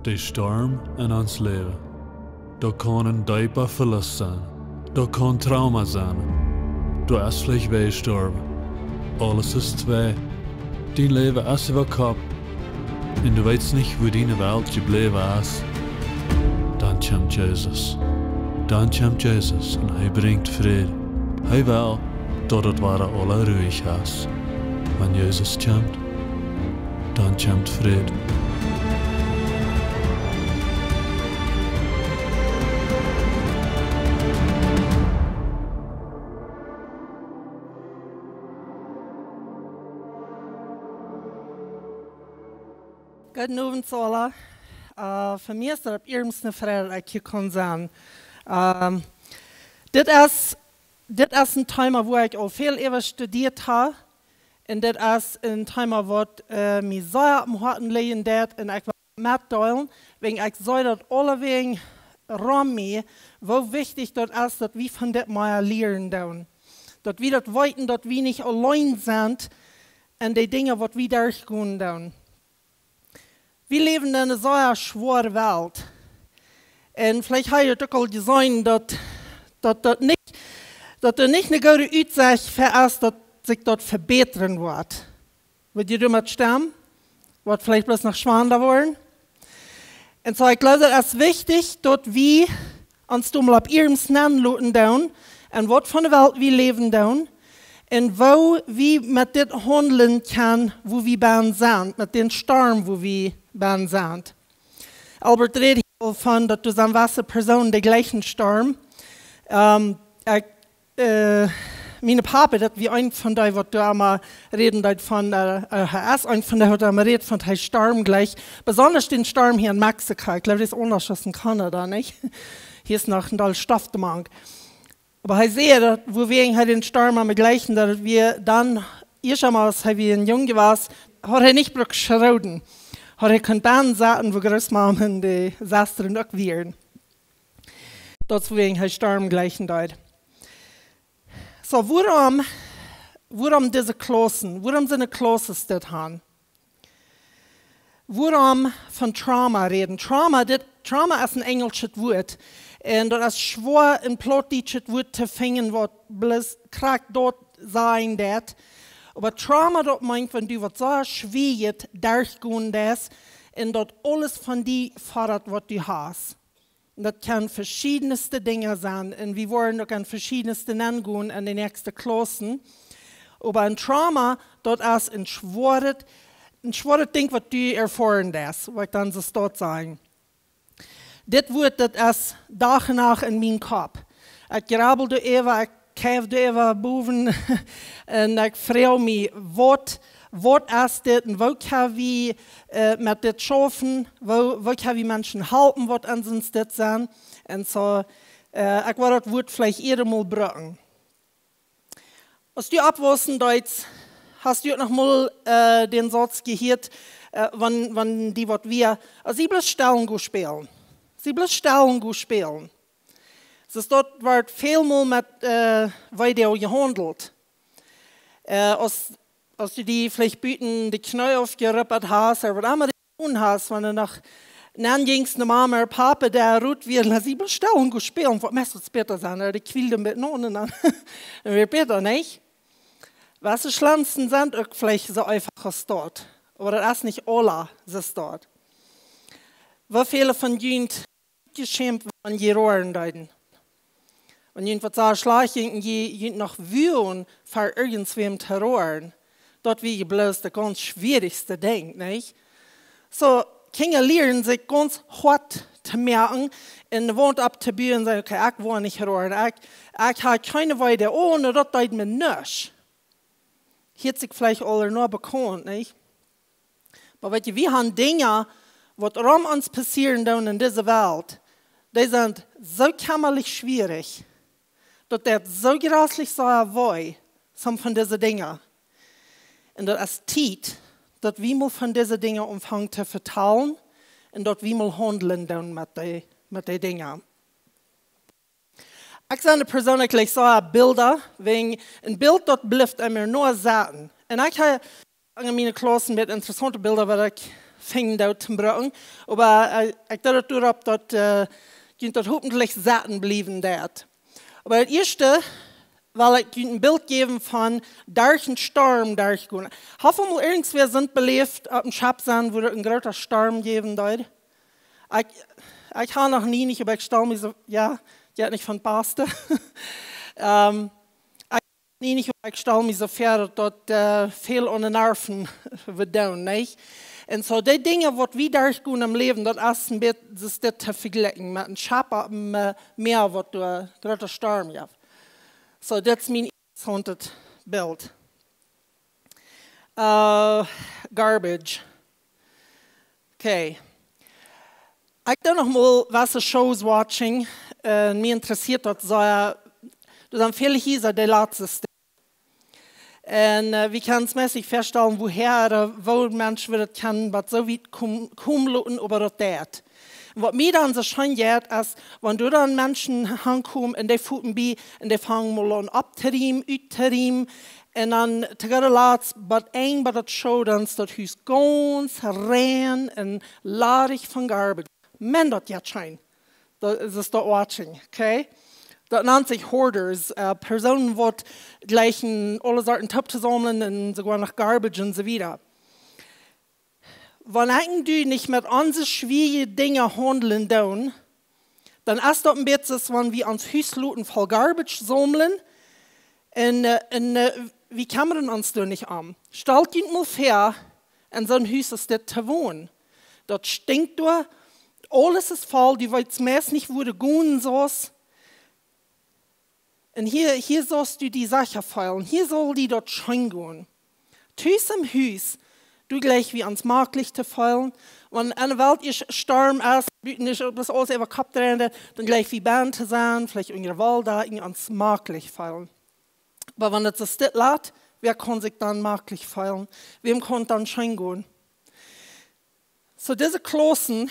De storm in ons leven. Dat kan een dieper verlust zijn. Dat kan trauma zijn. Du is vielleicht weggestorben. Alles ist zwei. Dein Leben ist über Kopf. Und du weißt nicht, wo deine Welt geblieben ist. Dann kommt Jesus. Dann kommt Jesus und er bringt Frieden. Er will, dass es alle ruhig ist. Wenn Jesus kommt, dann kommt Frieden. Guten Abend alle. Für mich ist das op eerste Frage, ich hier kann sagen. Das ist ein Thema, wo ich auch viel über studiert habe. Und das ist ein Thema, wo mir sehr am Herzen liegen wird. Und ich will mitteilen, wegen ich soll das alle wegen Rami, wo wichtig das ist, dass wir von dem mal lernen. Dass wir das weiten, dass wir nicht allein sind in die Dinge, die wir durchgehen. Wir leben in einer sehr schweren Welt. Und vielleicht habe ich auch gesehen, dass nicht eine gute Aussicht für uns, dass sich dort verbessern wird. Wird ihr damit stimmen? Wird vielleicht bloß noch schwander wollen? Und so, ich glaube, es ist wichtig, dass wir uns mal auf ihrem Namen lassen und was von der Welt wir leben und wo wir mit dem handeln können, wo wir beim sind, mit dem Sturm, wo wir beim sind. Albert redet davon, dass du eine weiße Person den gleichen Sturm. Meine Papa, das wie ein von denen, was du einmal reden von, ist ein von denen, was du einmal redet von dem Sturm gleich. Besonders den Sturm hier in Mexiko. Ich glaube, das ist anders als in Kanada, nicht? Hier ist noch ein Stoffmangel. Aber ich sehe, dass, wo wir den Sturm am gleichen, dass wir dann, erstmals, als wir ein Junge waren, hat er nicht geschrauden. Hat er können dann sagen, wo Großmama die Sastren auch wären. Das wegen der Sturm gleichen dort. So, warum diese Klossen? Warum sind die Klosses dort han? Warum von Trauma reden? Trauma ist ein englisches Wort. Und das ist schwer, ein plattdeutsches Wort zu finden, was bloß krack dort sein wird. Aber Trauma, das meint, wenn du was so schwer durchgehen lässt, und dort alles von dir fordert, was du hast. Und das kann verschiedenste Dinge sein, und wir wollen auch an verschiedenste angehen in den nächsten Klassen. Aber ein Trauma, das ist ein schweres Ding, was du erfahren lässt, was ich dann so dort sagen. Das Wort, das ist Tag und Nacht in meinem Kopf. Ich grabbel da immer, ich kämpfe da immer boven und ich frage mich, was ist das und wo können wir mit das schaffen, wo können wir Menschen helfen, was an uns das sind. Und so, ich werde das Wort vielleicht eher mal brauchen. Als du abwusst in Deutsch, hast du noch mal den Satz gehört, wenn die, was wir, also sie bloß Stellen spielen. Sie bloß Stellen spielen. Dus dat wordt veel meer met Video gehandelt. Als du die vielleicht buiten die Knie aufgerippert hast, oder was immer du tun hast, wenn du nach dann gingst eine Mama oder Papa, der ruht wird, lass sie bestellen, go spielen, was müsste es besser sein, die quillen mit Nonnen an. Dann wird besser, nicht? Was die Pflanzen sind, auch vielleicht so einfach als dort. Aber das ist nicht alle, das dort. Wie viele von ihnen geschämt werden, die Rohren deuten. Und jedenfalls sagen, schleichen die noch wühlen, für irgendwem Terror. Dort wie bloß das ganz schwierigste Ding, nicht? So, Kinder lernen sich ganz hart zu merken, und wohnt abzubauen und sagen, okay, ich will nicht hören, ich habe keine Weide ohne, das tut mir nicht. Hier hat sich vielleicht alle nur bekannt, nicht? Aber weißt du, wir haben Dinge, was um uns passieren in dieser Welt, die sind so kämmerlich schwierig, dass der so grauslich so weh, some von diesen Dingen. Und das ist Zeit, dass wir mal von diesen Dingen anfangen zu vertellen und dass wir mal handeln mit den Dingen. Ich sage persönlich so Bilder, wegen ein Bild dort bleibt immer nur Sachen. Und ich habe in meinen Klassen mit interessanten Bildern, weil ich fingen dort zu brauchen. Aber ich dachte darauf, dass dort hoffentlich satten blieben dort. Aber das erste, weil ich ein Bild geben von durch einen Sturm durchgehen. Haben wir mal irgendwer sind belebt auf dem Schapsan, wo es einen großen Sturm geben dort? Ich habe noch nie nicht, aber ich stelle mich so, ja, die hat nicht von Paste. Ich stelle mich so vor, dass viel an den Nerven wird down, nicht? Und so die Dinge, die wir durchgehen im Leben, das ist ein bisschen zu vergleichen mit einem Schap auf dem Meer, wo du einen Sturm hast. So, das ist mein erstes Bild. Garbage. Okay. Ich habe noch mal was Shows watching. Mir interessiert das so. Das sind viele hier, die letzte. Und wir können es mäßig feststellen, woher oder wo ein Mensch wird kann, was so weit kommen über das. Was mir dann so schön geht, ist, wenn du dann Menschen ankommst und die Fußen bei und die fangen mal an abzuriemen, auszuriemen, und dann together laats, aber ein bei das Show dann ist das Haus ganz rein und ladig von Garbage. Men das jetzt schön. Das ist das Watching, okay? Das nennt sich Hoarders, Personen, die gleich alle Sorten Töpfe sammeln und sogar nach Garbage und so weiter. Wenn du nicht mit unseren schwierigen Dingen handeln, dann ist das ein bisschen, wenn wir ans Haus looten voll Garbage sammeln und wie kann man uns da nicht an? Stellt euch mal vor, in so einem Haus ist das zu wohnen. Dort stinkt da, alles ist voll, du weißt meist nicht, wo du gehen sollst. Und hier sollst du die Sache feilen, hier soll die dort schön gehen. Tüß im Haus, du gleich wie ans Marktlicht zu feilen. Wenn eine Welt ist Sturm ist, nicht das alles über Kopf drehen, dann gleich wie Band zu sein, vielleicht in der Wald da, ans Marktlicht feilen. Aber wenn das so steht lässt, wer kann sich dann Marktlicht feilen? Wem kann dann schön gehen? So diese Klossen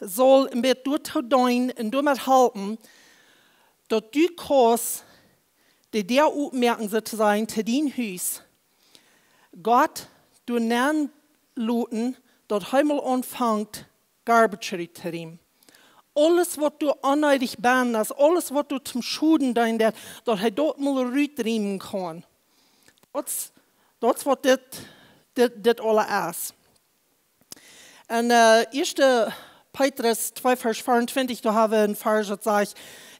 soll mit durchdeuten und damit halten, dass du kannst, die der aufmerken sozusagen zu dein Haus, Gott, du nennst Leuten, dort einmal anfängt, Garbage zu nehmen. Alles, was du unnötig bist, alles, was du zum Schuden dein, dort er dort mal rübernehmen kann. Das was das alles ist. Und 1. Petrus 2, Vers 24, da haben wir einen Vers, das sagt,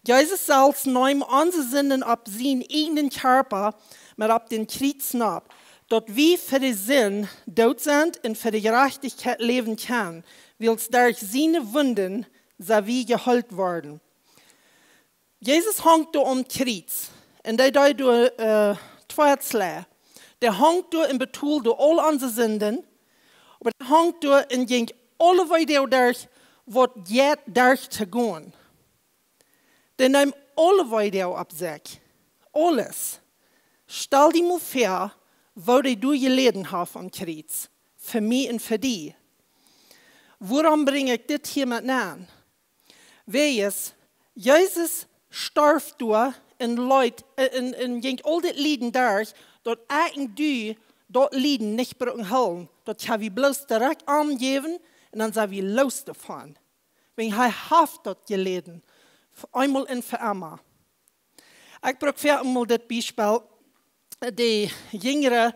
Jesus selbst nahm unsere Sünden ab seinen eigenen Körper, mit ab den Kreuzen ab, dort wir für den Sinn tot sind und für die Gerechtigkeit leben können, weil es durch seine Wunden sei wie geheilt worden. Jesus hängt da um Kreuz, und der da Zweierslei. Der hängt da und betont da all unsere Sünden, aber der hängt da und ging alle Weide durch, was jetzt durch zu gehen. Der nimmt alle Weide ab sich. Alles. Stell dir mal vor, wo du gelitten hast am Kreuz. Für mich und für dich. Woran bringe ich das hier mit an? Weiß, Jesus starb da und Leute, ging all das Leiden durch, dort eigentlich du dort Leiden nicht brauchen holen. Dort haben wir bloß direkt angeben und dann sind wir los davon. Wenn er hat dort gelitten, einmal und für immer. Ich brauche für einmal das Beispiel, die Jüngere,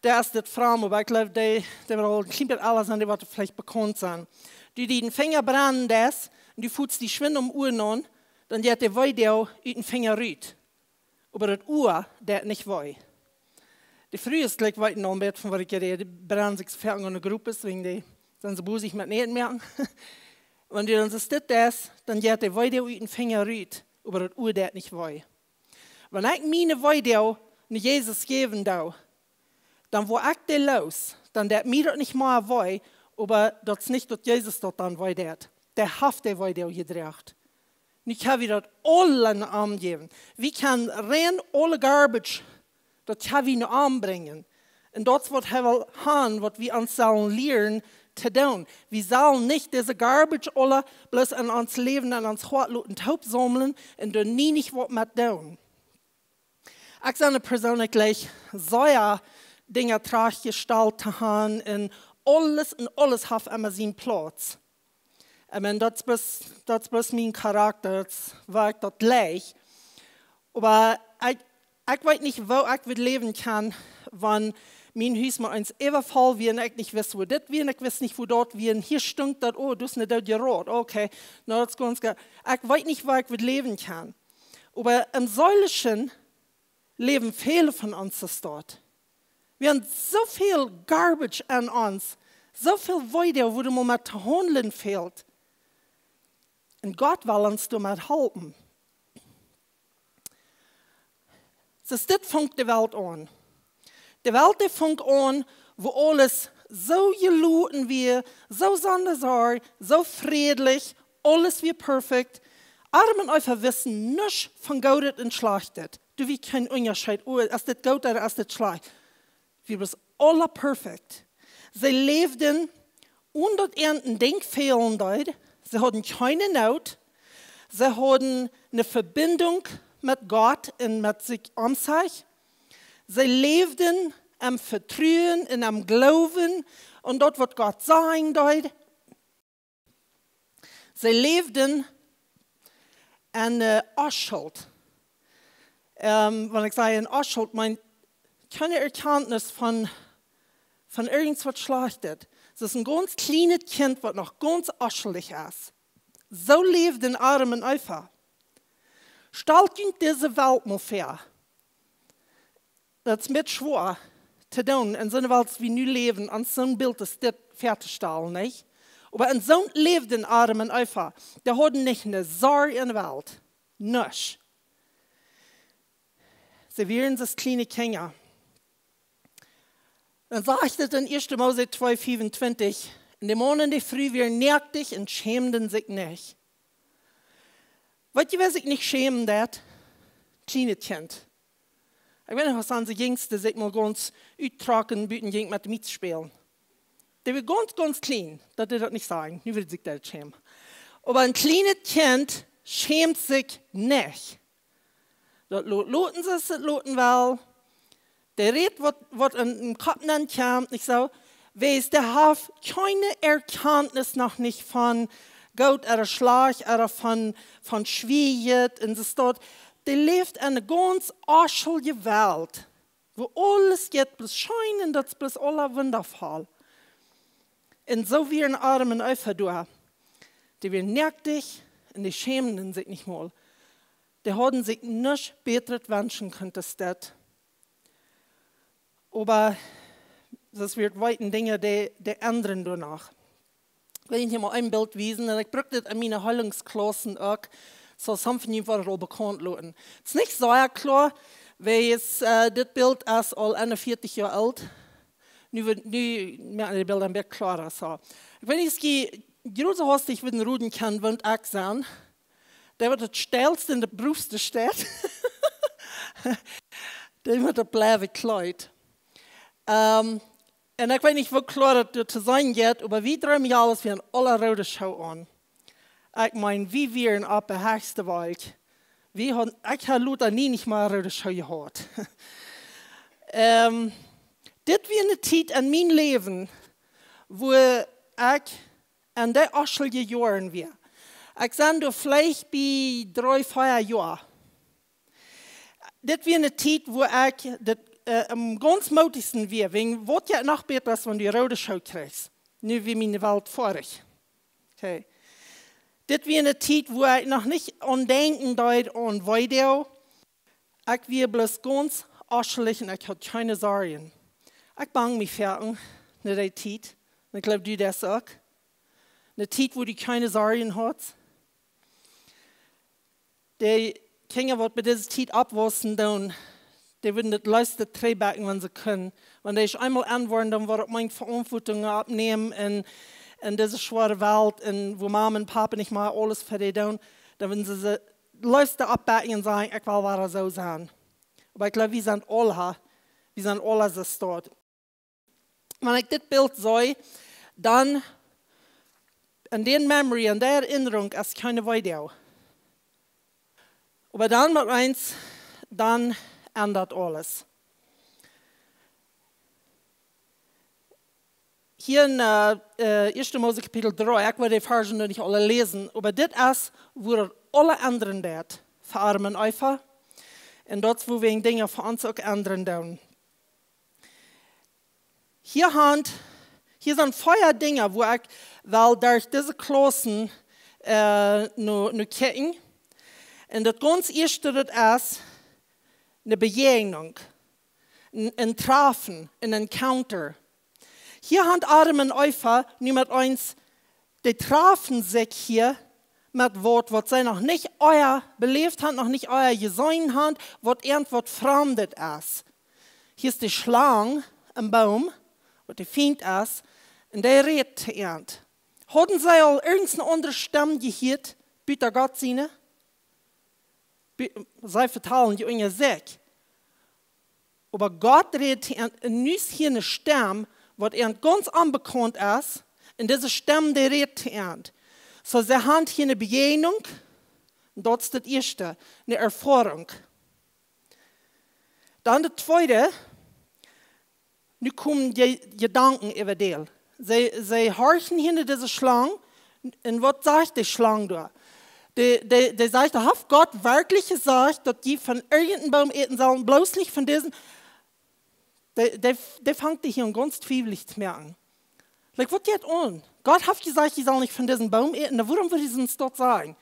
der ist das Frauen, aber ich glaube, die klingt alles an, die was vielleicht bekannt sind. Die den Finger brennen das, und du fühlst die Schwinde Uhr an, dann geht der Weide aus den Finger rüt. Aber das Uhr, der nicht weh. Die früher ist gleich weit noch mehr, von was ich rede, die brennen sich für eine Gruppe, deswegen die sind so busig mit nicht merken. Wenn du dann so das, dann geht der Weide aus den Finger rüt, aber das Uhr, der nicht weh. Wenn ich meine Weide nicht Jesus geben darf, dann wo ich den los, dann der mir das nicht mal weh, aber das ist nicht, dass Jesus dort dann weh hat. Der hat der Weide gedreht. Und ich habe das alle in den Arm geben. Wir können rein alle Garbage, das kann wir in den Arm bringen. Und das wird haben, was wir uns sollen lernen zu tun. Wir sollen nicht diese Garbage alle bloß in uns Leben, in uns Hort und Taub sammeln und dann nie nicht was mit tun. Ich sage eine Person gleich, so ja Dinge gestellt zu haben und alles hat immer seinen Platz. Ich meine, das ist bloß mein Charakter, das war das gleich. Aber ich weiß nicht, wo ich leben kann, wenn mein Haus mal eins überfall wie und ich nicht weiß, wo das wie und ich weiß nicht, wo dort wie und hier stinkt das, oh, du hast nicht dort gerot, okay, na, das ist ganz gut. Ich weiß nicht, wo ich leben kann. Aber im Säulischen leben viele von uns das dort. Wir haben so viel Garbage an uns, so viel Weide, wo du mal mit handeln fehlt. Und Gott will uns damit helfen. Das fängt die Welt an. Die Welt fängt an, wo alles so geluten wird, so sondersar, so friedlich, alles wie perfekt. Adam und Eva wissen nichts von Gott und Schlechtes. Du wie kein Unterschied, ist das gut oder ist das schlecht. Wir sind alle perfekt. Sie lebten unter ihren Denkfehlern dort. Sie hatten keine Not. Sie hatten eine Verbindung mit Gott und mit sich um sich. Sie lebten am Vertrauen und am Glauben und dort wird Gott sagen dort. Sie lebten an Unschuld. Wenn ich sage an Unschuld, meine keine Erkenntnis von irgendwas Schlechtes. Es ist ein ganz kleines Kind, das noch ganz unschuldig ist. So lebt in Adam und Eva. Stellt euch diese Welt mal vor. Das ist mit schwer zu tun, in so einer Welt, wie wir leben, an so einem Bild ist das fertigstellen, nicht? Aber in so einem Leben in Adam und Eva, die hatten nicht eine Sorge in der Welt. Nichts. Sie wären das kleine Kinder. Dann sagt es in 1. Mose 2,25, in den Monaten der Früh wir nächtig und schämten sich nicht. Weißt du, wer sich nicht schämen dat? Kleine Kind. Ich weiß nicht, was an die Jüngste sich mal ganz uttragen, büten ging mit dem spielen. Die wird ganz klein, das will ich nicht sagen, nie würde sich das schämen. Aber ein kleines Kind schämt sich nicht. Das loten sie es, das loten will. Der redet, was in den Kopf kommt, nicht so, weiß, der hat keine Erkenntnis noch nicht von Gott oder Schlag oder von Schwierigkeit und so dort. Der lebt in einer ganz unschuldigen Welt, wo alles geht, bloß scheinen, das ist bloß aller wundervoll. Und so wie in Adam und Eva da, die werden nächtig und die schämen sich nicht mal. Die hatten sich nichts Besseres wünschen können, das. Aber das wird weiten Dinge, die ändern danach. Ich will Ihnen hier mal ein Bild wiesen, und ich brauche das in meinen Heilungsklassen auch, so something was auch bekannt lassen. Es ist nicht so klar, weil das Bild ist all 41 Jahre alt. Nu merken die Bilder ein bisschen klarer. So. Wenn ich es große Hostig mit den Ruden kann, wird auch sein, der wird das stellste in der Brust steht. Der wird das bleiben Kleid. Und ich weiß nicht, wo klar das zu sein geht, aber wie drehen wir alles wie eine alle rote Show an. Ich meine, wie wir auf der höchsten Welt. Ich habe Luther nie nicht mal eine rote Show gehört. Das wie eine Zeit in meinem Leben, wo ich in den unschuldigen Jahren war. Ich sage vielleicht bei 3-4 Jahren. Das wie eine Zeit, wo ich am ganz mutigsten war. Wegen, was ja noch besser ist, wenn du die rote Schau kriegst. Nur wie meine Welt vorig. Okay. Das wie eine Zeit, wo ich noch nicht an denken deut an Video. Ich war bloß ganz unschuldig und ich hatte keine Sorgen. Ich bang mich fertig in der Zeit. Und ich glaube, du das auch. Eine Zeit, wo du keine Sorgen hast. Die Kinder, die bei dieser Zeit abwaschen, die würden das leisten Träbacken, wenn sie können. Wenn die einmal antworten, dann wird meine Verantwortung abnehmen in diese schwere Welt, wo Mama und Papa nicht mal alles für die tun. Dann würden sie leisten abbacken und sagen, ich will weiter so sein. Aber ich glaube, wir sind alle so dort. Wenn ich das Bild sehe, dann in der Memory, in der Erinnerung ist keine Video. Aber dann mit eins, dann ändert alles. hier in 1. Mose Kapitel 3, ich werde die Versen noch nicht alle lesen, aber das ist, wo alle anderen dort verarmen einfach. Und dort, wo wir Dinge für uns auch ändern tun. Hier sind Feuer Dinge, wo ich, weil durch diese Klossen nur kicken. Und das ganz erste ist eine Begegnung, ein Treffen, ein Encounter. Hier haben Adam und Eva nur mit uns, die trafen sich hier mit Wort, was sie noch nicht euer belebt haben, noch nicht euer gesehen haben, was irgendwas Fremdes ist. Hier ist die Schlange im Baum, was die Feind ist, und der redet zu Ernst. Hatten sie all irgendeine andere Stimme gehört, bitte Gott seine? Sie vertalen die Dinge sich. Aber Gott redet zu Ernst, und nicht hier eine Stimme, was ganz unbekannt ist, und diese Stimme, die redet zu Ernst. So, sie haben hier eine Begegnung, und das ist das Erste, eine Erfahrung. Dann das Zweite, nu kommen die Gedanken über die. Sie horchen hinter diese Schlange, und was sagt die Schlange da? Die sagt, hat Gott wirklich gesagt, dass die von irgendeinem Baum eten sollen, bloß nicht von diesen? Der fängt dich hier ganz zwiebelig zu merken. Like, was geht an? Gott hat gesagt, die sollen nicht von diesem Baum eten. Warum würde ich uns dort sagen?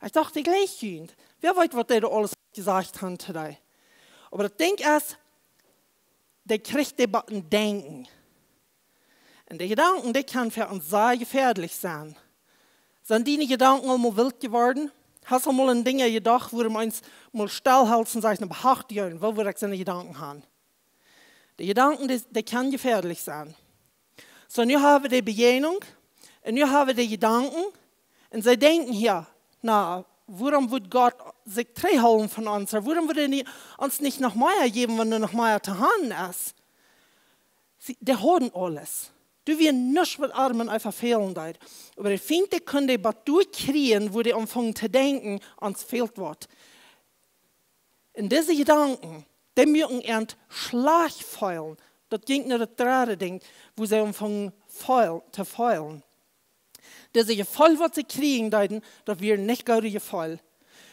Ich dachte, gleich Kind. Wer weiß, was der da alles gesagt hat today. Aber das Ding ist, der kriegt die Batten denken. Und die Gedanken, die können für uns sehr gefährlich sein. Sind die Gedanken einmal wild geworden? Hast du mal an Dinge gedacht, wo du uns mal stillhalten und sagst, aber hart gehen, wo würde ich seine Gedanken haben? Die Gedanken, die können gefährlich sein. So, nu haben wir die Begegnung, und nu haben wir die Gedanken, und sie denken hier, na, warum wird Gott sich trennen von uns? Warum würde er uns nicht noch mehr geben, wenn er noch mehr zu haben ist? Die haben alles. Du wirst nicht mit Armen einfach fehlen. Aber ich finde, die können die was durchkriegen, wo die anfangen zu denken, uns fehlt was. Und diese Gedanken, die müssen ihren Schlag feilen. Das ging nicht das dritte Ding, wo sie anfangen zu feilen. Diese Gefall, was sie kriegen, das wird nicht gute Gefall.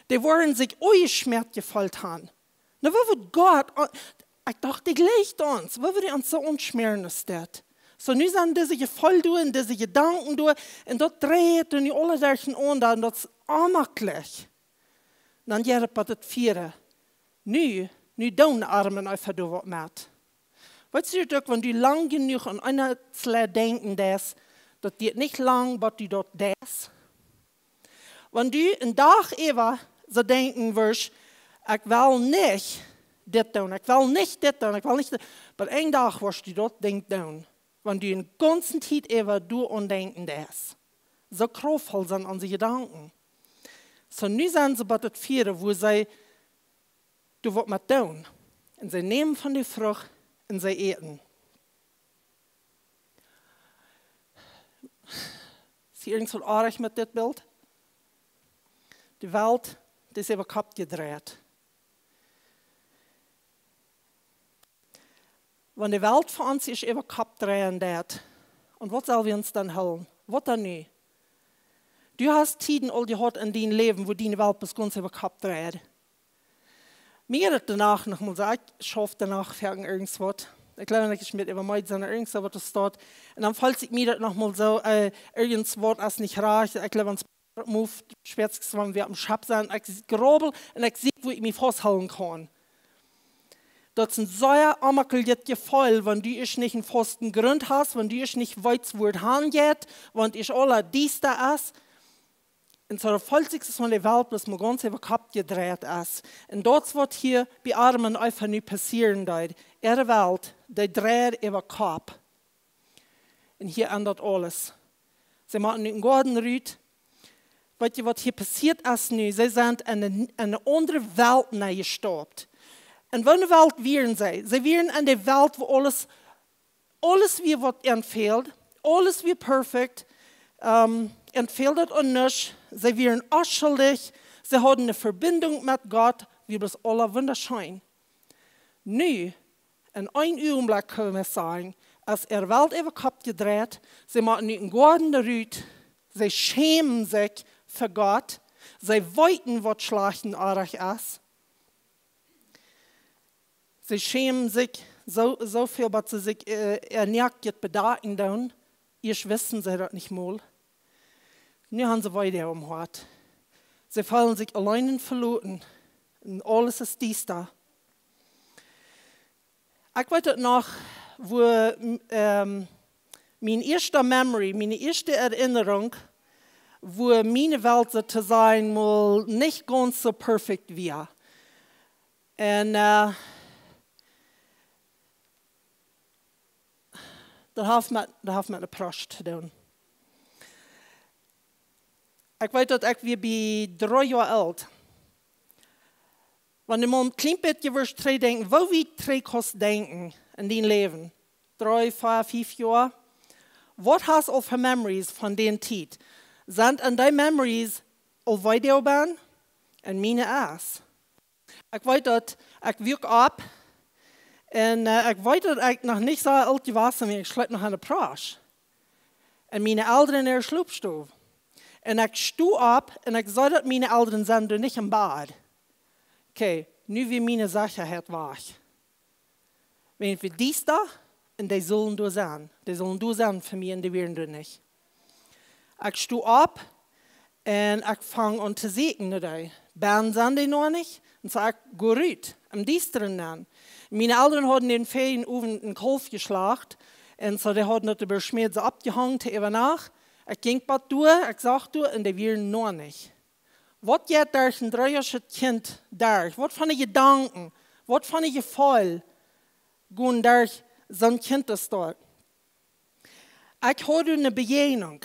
Die wollen sich euer Schmerz gefallen haben. Na, wo wird Gott, ich dachte, die gleicht uns, wo wird uns so unschmerzen ist das? So, nu sind diese Gefall durch, und diese Gedanken durch, und das dreht und alle derchen an, und das ist unmöglich. Dann geht es das Vierte. Nu deine Armen einfach durch was mit. Weißt du, wenn du lang genug an einer Sache denken, das geht nicht lang, aber du dort das. Wenn du einen Tag über so denken wirst, ich will nicht das tun, ich will nicht das tun, ich will nicht das, aber einen Tag wirst du dort denken, wenn du den ganzen Zeit über du und denken das. So kraftvoll sind unsere Gedanken. So, nu sind sie bei das Vierte, wo sie, du was mit tun. Und sie nehmen von der Frucht, und sie eten. Ist hier irgendwas arg mit dem Bild? Die Welt, die ist über Kopf gedreht. Wenn die Welt für uns ist über Kopf drehen wird, und was soll wir uns dann holen? Was dann nicht? Du hast Tiden all gehabt in deinem Leben, wo deine Welt bis ganz über Kopf dreht. Mir hat danach noch mal gesagt, ich schaffe danach für irgendwas. Ich glaube nicht, ich mit über mich, sondern irgendwas, was das steht. Und dann fällt sich mir das noch mal so, irgendwas ist nicht reich. Ich glaube, wenn es Move, spätestens wenn wir am Schab sind, ich grobel und ich sehe, wo ich mich festhalten kann. Das ist ein sehr amakeliert Gefühl, wenn du nicht einen festen Grund hast, wenn du nicht weißt, wo es hingeht, wenn ich alle dies da ist. Und so fällt sich das von der Welt, dass man ganz über den Kopf gedreht ist. Und das wird hier bei Armen einfach nicht passieren. Ihre Welt, die dreht über den Kopf. Und hier ändert alles. Sie machen einen guten Rüt. Weißt du, was hier passiert ist? Sie sind in eine andere Welt gestorben. Und welche Welt wären sie? Sie wären in der Welt, wo alles wie was entfehlt, alles wie perfekt, entfehlt und nicht. Sie wären unschuldig, sie hatten eine Verbindung mit Gott, wie das alle wunderschön. Nu, in einem Augenblick können wir sagen, als Welt über Kopf gedreht, sie machen nicht einen guten Rüt, sie schämen sich für Gott, sie wollten, was schlecht und arg ist. Sie schämen sich so viel, dass sie sich nicht bedachten tun. Ich wissen sie das nicht mal. Nu haben sie weiter umgehört. Sie fühlen sich allein verloren. Und alles ist dies da. Ich weiß noch, wo meine erste Memory, meine erste Erinnerung, wo meine Welt so zu sein mal nicht ganz so perfekt war. Und da hat man eine Prost zu tun. Ich weiß, dass ich bei 3 Jahre alt. Wenn man ein klein bisschen wirst denken, wo wir 3 kannst denken in dein Leben, 3, 4, 5 Jahre, was hast du für Memories von den Zeit? Sind an deine Memories auf Videobahn? Und meine auch. Ich weiß, dass ich wirke ab und ich weiß, dass ich noch nicht so alt gewesen bin, ich schleppe noch eine Prasch. Und meine Eltern in der Schlupfstube. Und ich stehe ab und ich sage, dass meine Eltern sind nicht im Bad. Okay, nu wie meine Sicherheit war. Wenn wir dies da, und die sollen da sein. Die sollen da sein für mich und die werden da nicht. Ich stehe ab und ich fange an zu segnen. Bern sind die noch nicht. Und so ich gehe raus, dies drin an. Meine Eltern hatten den Ferien einen Kolf geschlacht. Und so die hatten das überschmiert, so abgehangen, über Nacht. Ich ging bald durch, ich sagte, und die werden noch nicht. Was geht durch ein 3-jähriges Kind durch? Was von den Gedanken, was von den Gefühlen gehen durch so ein Kind das dort? Ich hatte eine Begegnung.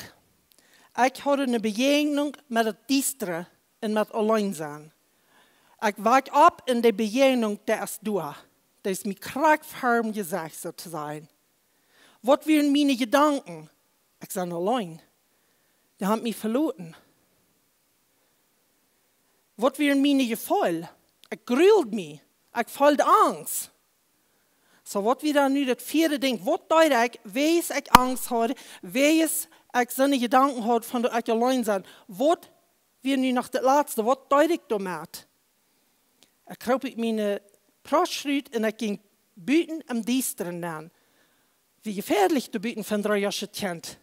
Ich hatte eine Begegnung mit der Distre und mit Alleinsein. Ich wach ab in der Begegnung, der ist da. Der ist mit kraftförm gesagt, so zu sein. Was wären meine Gedanken? Ich bin allein. Die haben mich verloren. Was wären meine Gefühle? Ich grühlt mich. Ich fühlte Angst. So, was wir dann nu das 4. Ding, was deut ich, wie ich Angst habe, wie ich so eine Gedanken habe, von der ich allein sein. Was wir nu noch das Letzte, was deut ich damit? Ich kroop in meine Prostschritt und ich ging büten am Diesteren an. Wie gefährlich du büten von 3-jähriges Kind.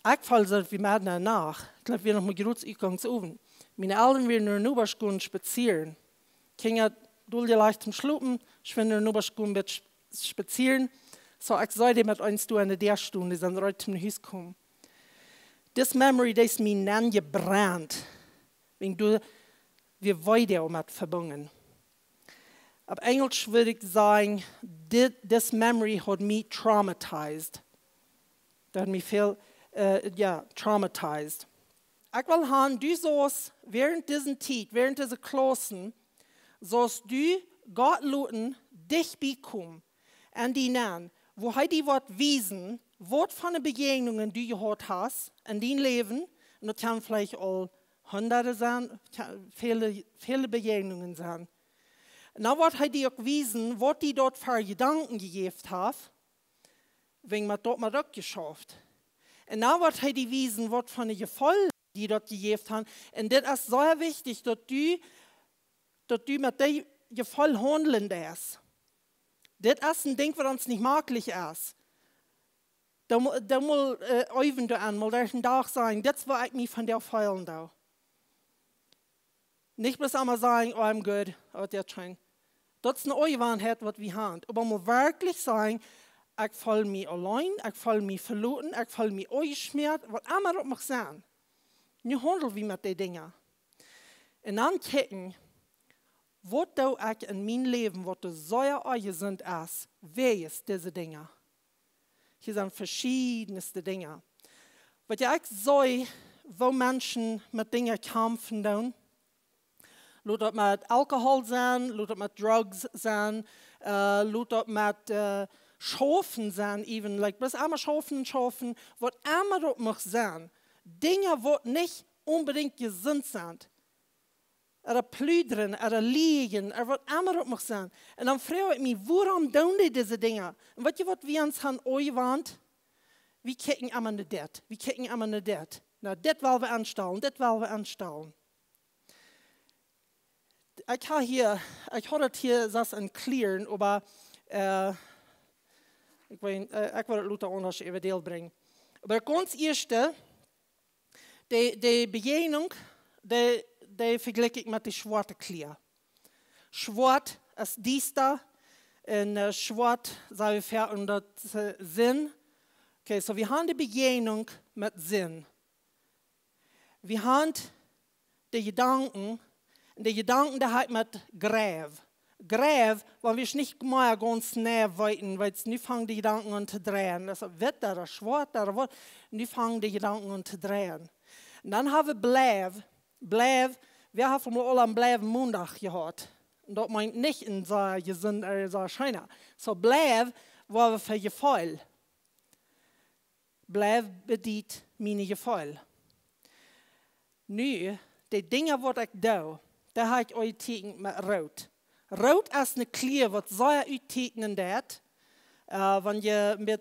Ich fall so wie Madden nach. Ich glaube, wir noch mal kurz oben. Meine Eltern werden nur in Oberschule spazieren. Kinder, du leicht zum Schlupen, ich will nur in Oberschule spazieren. So, ich sollte mit uns in der Stunde, die sind heute zum Haus gekommen. Das Memory, das ist mir dann gebrannt. Wenn du, wir weiter mit verbunden. Auf Englisch würde ich sagen, this memory hat mich traumatized. Das hat mich viel, traumatized. Ich will haben, du sollst während dieser Zeit, während dieser Klassen, sollst du Gott luten, dich bekommen, an die Namen, wo die Wort wiesen, was von den Begegnungen du gehört hast in deinem Leben, und das kann vielleicht auch Hunderte sein, viele Begegnungen sein. Und dann wird dir auch wiesen, was die dort für Gedanken gegeben haben, wenn man dort mal geschafft. Und dann wird die wiesen, was von den Gefühlen, die dort gegeben haben. Und das ist sehr wichtig, dass du mit dem Gefühl handeln darfst. Das ist ein Ding, was uns nicht möglich ist. Da muss öfen du an, mal ein Tag sagen, das war ich mich von der Feilen da. Nicht bloß einmal sagen, oh, I'm good, oh, das scheint. Das ist eine Euwanheit, was wir haben. Aber mal wirklich sagen, ich fühle mich allein, ich fühle mich verloren, ich fühle mich eingeschmiert, was immer das mag sein. Nu handel wie mit den Dingen. Und dann gucken, was tue ich in meinem Leben, was so eigen sind, ist, wer ist diese Dinge? Hier sind verschiedenste Dinge. Was ich sehe, wo Menschen mit Dingen kämpfen, lass das mit Alkohol sein, lass das mit Drugs sein, lass das mit Schafen sein, even, like, bis einmal schafen, was immer das mag sein. Dinge, die nicht unbedingt gesund sind. plüderen, liegen, wat immer op mag zijn. En dan vraag ik me, waarom doen die deze dingen? En weet je wat we ons gaan ooit? We kijken allemaal naar dit. We kijken allemaal naar dit. Nou, dit willen we aanstellen, dit willen we aanstellen. Ik had het hier zelfs een kleren, maar ik wil het later anders even deel brengen. Maar ganz eerste, de bejening, die vergelijk ik met de zwarte kleur. Zwart is diesta, en zwart zou je ver dat zin. Okay, so we hebben de bejening met zin. We hebben de gedanken, en de gedanken die hat met Gräv. Gräv, weil wir nicht mehr ganz nah weiten, weil nu fangen die Gedanken an zu drehen. Das ist wit, das ist schwarz, das ist nu fangen die Gedanken an zu drehen. Und dann haben wir Bläv. Bläv, wir haben mal alle am Bläv Montag gehört. Und das meint nicht in so gesund oder so China. So Bläv war wir für Gefühl. Bläv bedient meine Gefühl. Nu, die Dinge, die ich doe, da habe ich euch tegen mit Rot. Rot is een kleur wat zeer uittekenen dat. Wanneer je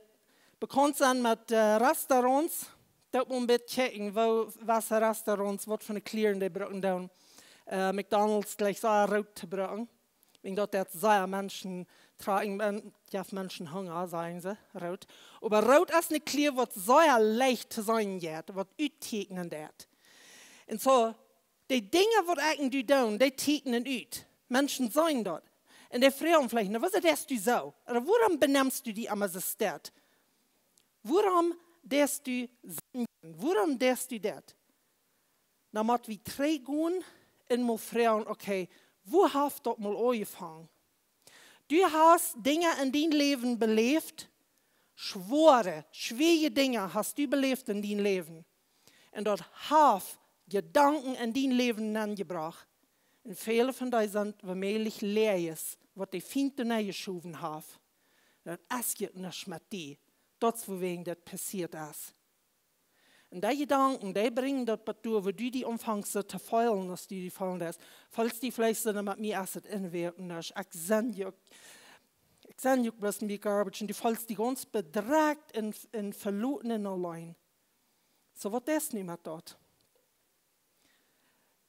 bekend bent met restaurants, dat moet een beetje kijken wat restaurants, wat voor kleuren die gebruiken doen. McDonald's gleich zeer rood gebruiken. Wegen dat zeer mensen tragen, ja, mensen hunger, zeggen ze, rood. Maar rood is een kleur wat zeer leicht te zijn gaat, wat uittekenen dat. En zo, die dingen wat ik doe, die tekenen uit. Menschen sagen dort. Und die fragen vielleicht, na, was ist du so? Oder warum benennst du die immer so stät? Warum darfst du singen? Warum darfst du das? Dann müssen wir drei gehen und mal fragen, okay, wo hast du das mal angefangen? Du hast Dinge in dein Leben belebt, schwere Dinge hast du belebt in dein Leben. Und dort hast Gedanken in dein Leben angebracht. En vele van die zijn waarmee leer wat die vrienden neergeschoven hebben. Dat is je niet met die. Dat is waarwegen dat passiert is. En die gedanken, die brengen dat patroon, waar du die omvangt te vuilen, als du die vuilen is. Falls die vlees dan met mij als het inwerken is. Ik zend je ook best een beetje garbage. En die falls die ons bedraagt en verloten in alleen. So wat is nu met dat?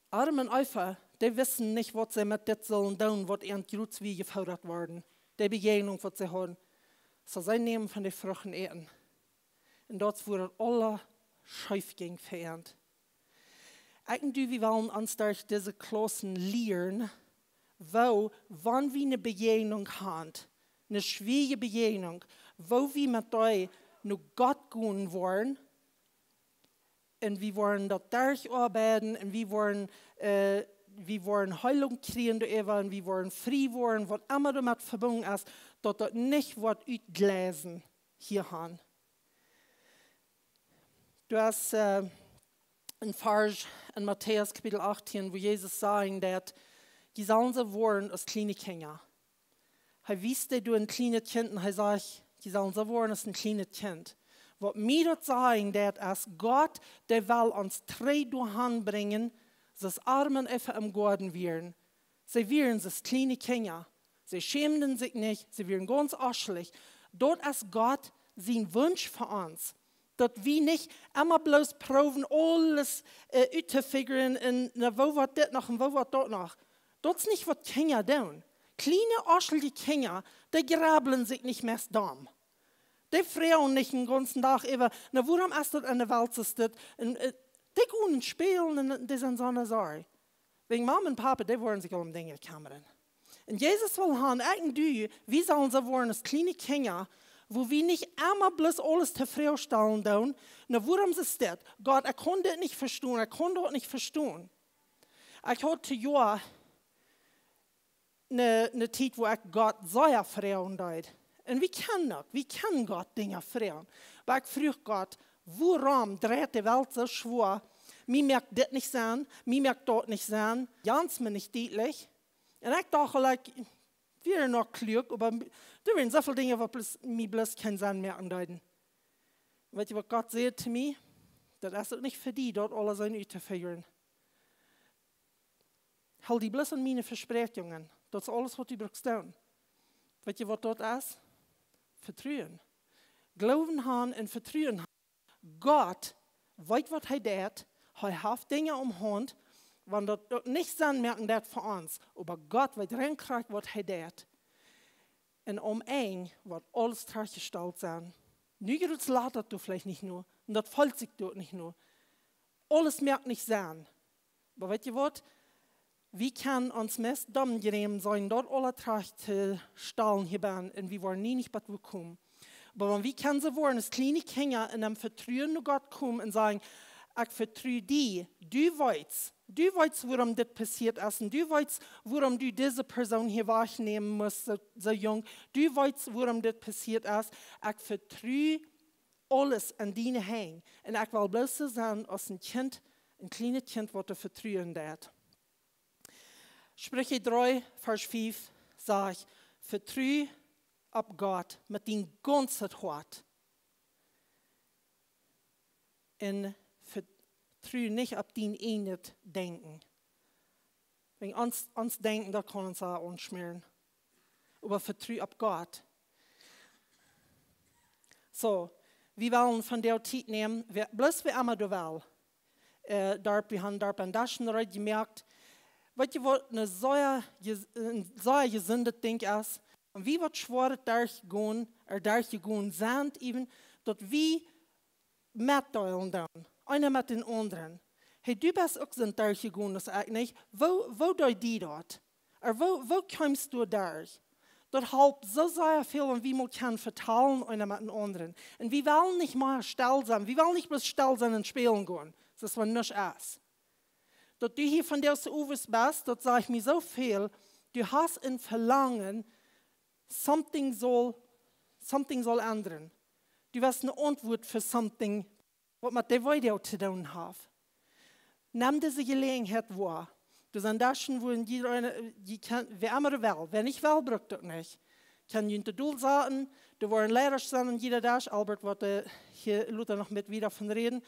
Adam en Eva, die wissen nicht, was sie mit dem sollen tun, was ihren Grutzwie gefordert worden. Die Begegnung, was sie haben. So sie nehmen von den Früchten eten. Und dort wurden alle schief ging verehrt. Eigentlich, wir wollen uns durch diese Klassen lernen, wann wir eine Begegnung haben, eine schwierige Begegnung, wo wir mit euch nur Gott gehen wollen, und wir wollen dort durcharbeiten, und wir wollen Heilung kriegen, und wir wollen frei werden, was immer damit verbunden ist, dass das nicht wird ausgelesen hier haben. Du hast ein Vers in Matthäus Kapitel 18, wo Jesus sagt, dass die sollen so werden als kleine Kinder. Er wies dir, du ein kleines Kind, und er sagt, die sollen so werden als ein kleines Kind. Was mir dort sagen, dass Gott, der will uns drei durchbringen, dass Armen einfach im Garten wären. Sie wären das kleine Kinder. Sie schämen sich nicht, sie wären ganz aschlich. Dort ist Gott sein Wunsch für uns. Dass wir nicht immer bloß proben, alles auszufigern, wo wird das noch und wo wird das noch. Das ist nicht, was Kinder tun. Kleine, aschelige Kinder, die grabeln sich nicht mehr dumm. Die fragen nicht den ganzen Tag über, na, warum ist das in der Welt so? Die gehen spielen und die sind so eine Sorge. Wegen Mama und Papa, die wollen sich um Dinge kümmern. Und Jesus will haben, irgendwie, wie sollen sie wollen, als kleine Kinder, wo wir nicht immer bloß alles zufriedenstellen tun, na, warum ist das? Gott, konnte das nicht verstehen, konnte das nicht verstehen. Ich hatte ja eine Zeit, wo ich Gott sehr fragen wollte. Und wie kann Gott Dinge fragen? Aber ich frage Gott, warum dreht die Welt so schwer? Mir merkt das nicht sein, mir merkt dort nicht sein, ganz mir nicht deutlich. Und ich dachte, wir noch klug, aber da werden so viele Dinge, die mir bloß keinen Sinn mehr andeuten. Weißt du, was Gott sagt zu mir? Das ist nicht für die, dort alle sein zu feiern. hou die bloß an meine Versprechungen. Dat is alles wat u brauchst doen. Weet je wat dat is? Vertrouwen. Glauben haben en vertrouwen. Gott weet wat hij deed. Hij heeft dingen omhand. Want dat niet zijn merken dat voor ons. Maar Gott weet reinkrijgt wat hij deed. En één wat alles teruggesteld zijn. Nu gaat het later dat vielleicht niet nur. En dat valt zich dort niet nur. Alles merkt niet zijn. Maar weet je wat? We kunnen ons meest dom genemen zijn dat alle terug te stellen hebben. En we worden niet wat we komen. Maar we kunnen ze worden als kleine kinderen in een vertrouwen naar God komen en zeggen, ik vertrouw die, du weißt, waarom dit passiert ist, und du weißt, waarom du diese Person hier wahrnehmen musst, so jung, du weißt, waarom dit passiert ist, ich vertraue alles an deine Hände, und ich will bloß so sein, als ein kleines Kind, was er vertrauen darf. Sprüche 3, Vers 5, sagt, vertraue auf Gott mit deinem ganzen Hart. Und vertraue nicht auf dein eigenes Denken. Wenn uns denken, da kann uns auch anschmieren. Aber vertraue auf Gott. So, wir wollen von der Zeit nehmen, bloß wie immer du willst. Wir haben dort an das schon gemerkt, weißt du, was ein sehr gesundes Ding ist? Und wie wird schwer durchgehen sind, eben, dass wir mitteilen dann, einer mit den anderen. Hey, du bist auch so durchgegangen, das eigentlich. Wo deut die dort? Wo kommst du durch? Das hilft so sehr viel, und wie man kann verteilen, einer mit den anderen. Und wir wollen nicht mal still sein. Wir wollen nicht bloß still sein und spielen gehen. Das ist, was nicht ist. Dass du hier von der Uwes bist, das sage ich mir so viel, du hast ein Verlangen, something soll ändern. Du hast eine Antwort für something, was mit der Weide zu tun hat. Nimm diese Gelegenheit wahr. Du sind da schon, wo wer immer will. Wer nicht will, braucht das nicht. Kann jemand Geduld sagen, du wollen leider sein und jeder das. Albert wird hier Luther noch mit wieder von reden.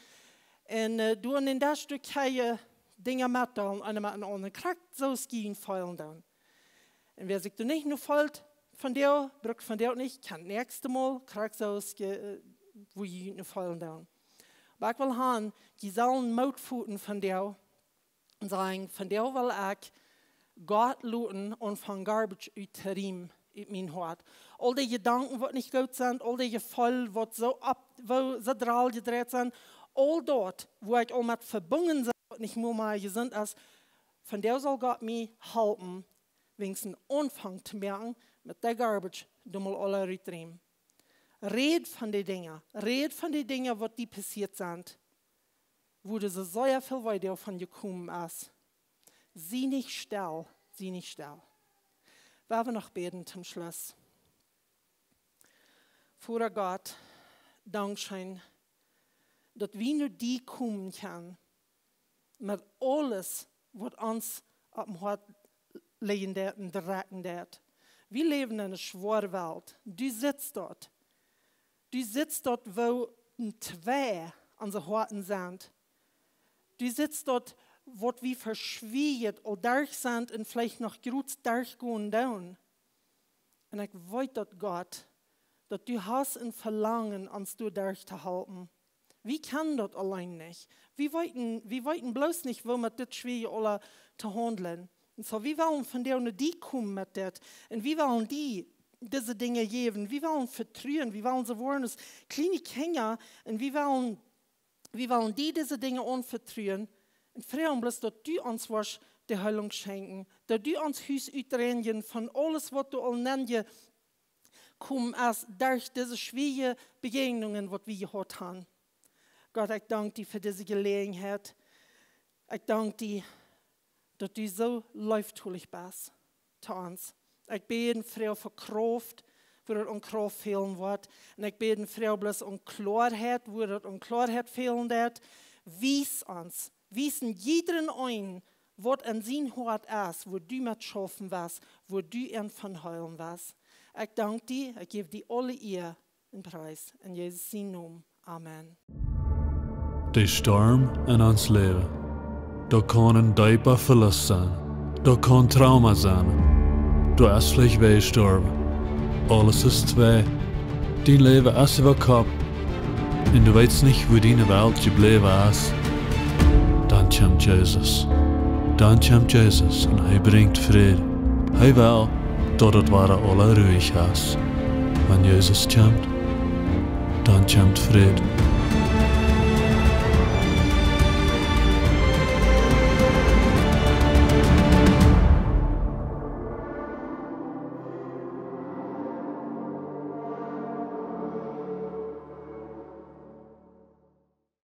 Und du in den das Stück keine Dinge mitteilen, einer mit dem anderen. Kriegt so Skien feilen dann. Und wer sich da nicht nur folgt, von der, braucht von der nicht, kann nächste Mal, kriegt so wo je nur feilen dann. Aber ich will haben, die sollen Mutfuten von der und sagen, von der will ich Gott luten und von Garbage in mein Hart. All die Gedanken, die nicht gut sind, all die Gefühle, die so drahl gedreht sind, all dort, wo ich auch mit verbunden bin, was nicht nur mal gesund ist, von der soll Gott mir helfen, wenigstens einen Anfang zu merken, mit der Garbage, du mal alle rübernehmen. Red von den Dingen, was die passiert sind, wo du so sehr viel weiter von gekommen ist. Sieh nicht still. Werden wir noch beten zum Schluss. Vater Gott, Dankeschön, dass wir nur die kommen können, mit alles, was uns auf dem Hart liegen und drecken wird. Wir leben in einer schweren Welt. Du sitzt dort. Wo zwei unsere Horten sind. Du sitzt dort, wo wir verschwiegen oder durch sind und vielleicht noch gut durchgehen down. Und ich weiß, Gott, dass du hast ein Verlangen, uns durchzuhalten. Wir können das allein nicht. Wir wollten bloß nicht, wo wir das schwer alle zu handeln. Und so, wir wollen von der und die kommen mit das. Und wir wollen diese Dinge geben. Wir wollen vertrauen. Wir wollen so wollen als kleine Kinder. Und wir wollen diese Dinge anvertrauen. Und freuen bloß, dass du uns die Heilung schenken. Dass du uns Hüs utreinigen von alles, was du allen kommen hast, durch diese schwierigen Begegnungen, die wir gehabt haben. Gott, ich danke dir für diese Gelegenheit. Ich danke dir, dass du so leiftulich bist zu uns. Ich bete Frau für Kraft, wo das an Kraft fehlen wird. Und ich bete Frau bloß an Klarheit, wo das an Klarheit fehlen wird. Wiesen jeden ein, was an sein Hort ist, wo du mit schaffen wirst, wo du ihn von heilen wirst. Ich danke dir, ich gebe dir alle Ehre und Preis. In Jesus' Namen. Amen. De storm in ons leven, dat kan een diepe verlust zijn. Dat kan trauma zijn. Du is vlug weggestorven. Alles is twee. Dein Leben ist über Kopf. Und du weißt nicht, wo deine Welt geblieben ist. Dann kommt Jesus. Dann kommt Jesus und er bringt Frieden. Er will, dass es alle ruhig ist. Wenn Jesus kommt, dann kommt Frieden.